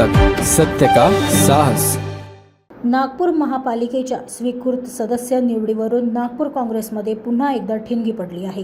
तक सत्य का साहस। नागपूर महापालिकेच्या स्वीकृत सदस्य निवडीवरून नागपूर काँग्रेसमध्ये पुन्हा एकदा ठिणगी पडली आहे।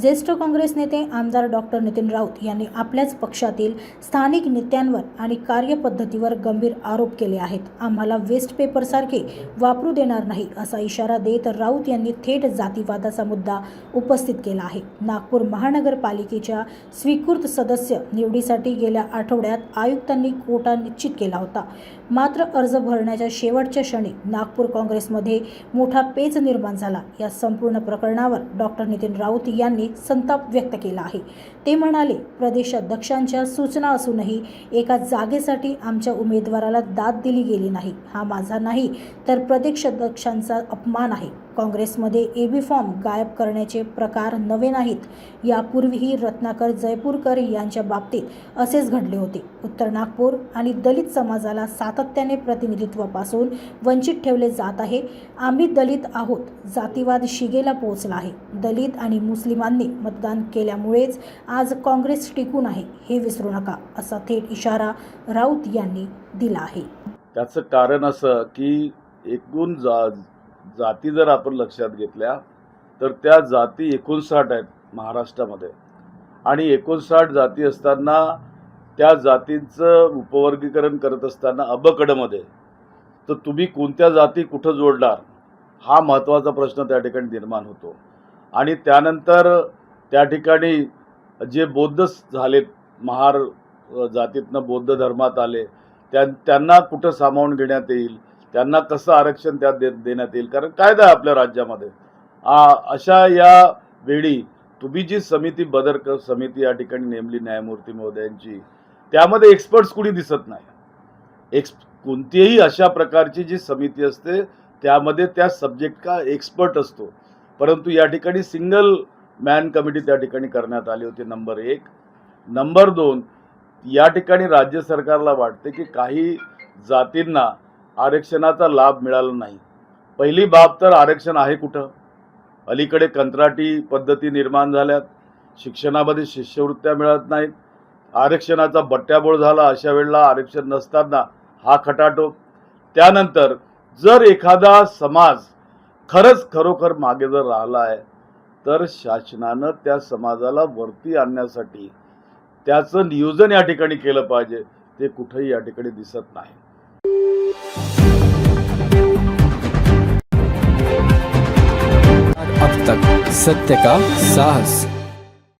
ज्येष्ठ काँग्रेस नेते आमदार डॉक्टर नितीन राऊत यांनी आपल्याच पक्षातील स्थानिक नेत्यांवर आणि कार्यपद्धतीवर गंभीर आरोप केले आहेत। आम्हाला वेस्ट पेपरसारखे वापरू देणार नाही असा इशारा देत राऊत यांनी थेट जातीवादाचा मुद्दा उपस्थित केला आहे। नागपूर महानगरपालिकेच्या स्वीकृत सदस्य निवडीसाठी गेल्या आठवड्यात आयुक्तांनी कोटा निश्चित केला होता, मात्र अर्ज भरण्याच्या शेवटच्या क्षणी नागपूर काँग्रेसमध्ये मोठा पेच निर्माण झाला। या संपूर्ण प्रकरणावर डॉक्टर नितीन राऊत यांनी संताप व्यक्त केला आहे। ते म्हणाले, प्रदेशाध्यक्षांच्या सूचना असूनही एका जागेसाठी आमच्या उमेदवाराला दाद दिली गेली नाही, हा माझा नाही तर प्रदेशाध्यक्षांचा अपमान आहे। काँग्रेसमध्ये एबी फॉर्म गायब करण्याचे प्रकार नवे नाहीत, यापूर्वीही रत्नाकर जयपूरकर यांच्या बाबतीत असेच घडले होते। उत्तर नागपूर आणि दलित समाजाला सातत्याने प्रतिनिधित्वापासून वंचित ठेवले जात आहे। आम्ही दलित आहोत, जातीवाद शिगेला पोहोचला आहे। दलित आणि मुस्लिमांनी मतदान केल्यामुळेच आज काँग्रेस टिकून आहे, हे विसरू नका, असा थेट इशारा राऊत यांनी दिला आहे। त्याचं कारण असं की एकूण जाती जर आपण लक्षात घेतल्या तर त्या जाती 59 आहेत महाराष्ट्रामध्ये, आणि 59 जाती असताना त्या जातींचं उपवर्गीकरण करत असताना अबकडमध्ये तर तुम्ही कोणत्या जाती कुठं जोडणार हा महत्त्वाचा प्रश्न त्या ठिकाणी निर्माण होतो। आणि त्यानंतर त्या ठिकाणी जे बौद्ध झालेत, महार जातीतनं बौद्ध धर्मात आले, त्यांना कुठं सामावून घेण्यात येईल, त्यांना कसं आरक्षण त्यात देण्यात येईल, कारण कायदा आहे आपल्या राज्यामध्ये। अशा या वेळी तुम्ही जी समिती, बदर समिती या ठिकाणी नेमली न्यायमूर्ती महोदयांची, त्यामध्ये एक्सपर्ट्स कुणी दिसत नाही। कोणतीही अशा प्रकारची जी समिती असते त्यामध्ये त्या सब्जेक्ट का एक्सपर्ट असतो, परंतु या ठिकाणी सिंगल मॅन कमिटी त्या ठिकाणी करण्यात आली होती, नंबर 1। नंबर 2, या ठिकाणी राज्य सरकारला वाटते की काही जातींना आरक्षणाचा लाभ मिळाला नाही। पहिली बाब तर आरक्षण आहे कुठं? अलीकडे कंत्राटी पद्धती निर्माण झाल्यात, शिक्षणामध्ये शिष्यवृत्त्या मिळत नाहीत, आरक्षणाचा बट्ट्याबोळ झाला। अशा वेळेला आरक्षण नसताना हा खटाटोप। त्यानंतर जर एखादा समाज खरोखर मागे जर राहिला आहे तर शासनानं त्या समाजाला वरती आणण्यासाठी त्याचं नियोजन या ठिकाणी केलं पाहिजे, ते कुठेही या ठिकाणी दिसत नाही। अब तक सत्य का साहस।